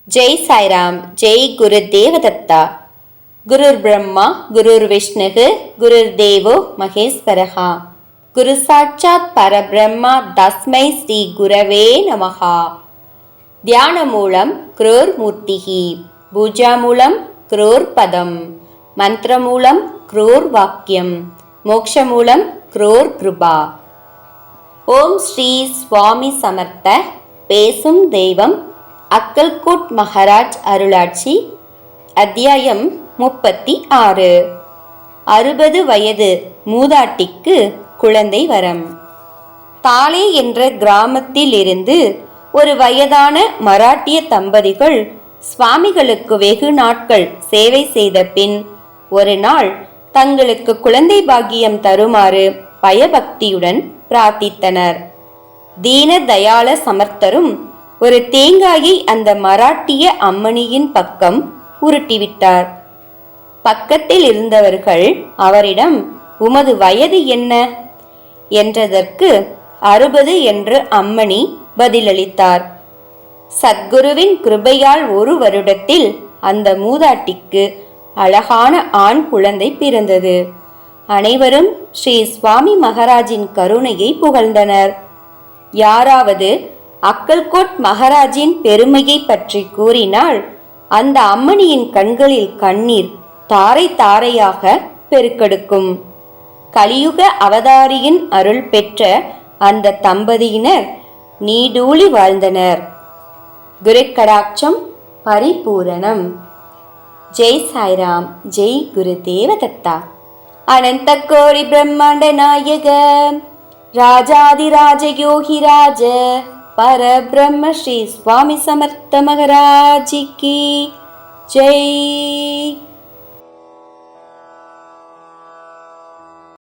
ஜெய் சாய்ராம். ஜெய் குரு தேவதத்தா. குருர் பிரம்மா குருர் விஷ்ணுகு குருர் தேவோ மகேஸ்வரஹா. குரு சாட்சாத் பரபிரம்மா தஸ்மை ஸ்ரீ குரவே நமஹா. தியான மூலம் குரோர் மூர்த்திஹி, பூஜா மூலம் குரோர் பதம், மந்திர மூலம் குரோர் வாக்கியம், மோக்ஷ மூலம் குரோர் கிருபா. ஓம் ஸ்ரீ சுவாமி சமர்த்த. பேசும் தெய்வம் அக்கல்கோட் மகாராஜ் அருளாட்சி. அத்தியாயம் 36. 60 வயது மூதாட்டிக்கு குழந்தை வரம். தாலே என்ற கிராமத்தில் இருந்து ஒரு வயதான மராட்டிய தம்பதிகள் சுவாமிகளுக்கு வெகு நாட்கள் சேவை செய்த பின் ஒரு நாள் தங்களுக்கு குழந்தை பாக்கியம் தருமாறு பயபக்தியுடன் பிரார்த்தித்தனர். தீன தயாள சமர்த்தரும் ஒரு தேங்காயை அந்த மராட்டிய அம்மணியின் பக்கம் உருட்டிவிட்டார். பக்கத்தில் இருந்தவர்கள் அவரிடம், உமது வயது என்ன என்றதற்கு 60 என்று அம்மணி பதிலளித்தார். சத்குருவின் கிருபையால் 1 வருடத்தில் அந்த மூதாட்டிக்கு அழகான ஆண் குழந்தை பிறந்தது. அனைவரும் ஸ்ரீ சுவாமி மகாராஜின் கருணையை புகழ்ந்தனர். யாராவது அக்கல்கோட் மகாராஜின் பெருமையை பற்றி கூறினால் அந்த அம்மணியின் கண்களில் கண்ணீர் தாரை தாரையாக பெருக்கெடுக்கும். கலியுக அவதாரியின் அருள் பெற்ற அந்த தம்பதியினர் நீடூழி வாழ்ந்தனர். குருக்கடாட்சம் பரிபூரணம். ஜெய் சாய்ராம். ஜெய் குரு தேவதத்தா. அனந்த கோடி பிரம்மாண்ட நாயக ராஜாதிராஜ யோகிராஜ பரபிரம்ம ஸ்ரீ சுவாமி சமர்த்த மகாராஜ் கி ஜெய்.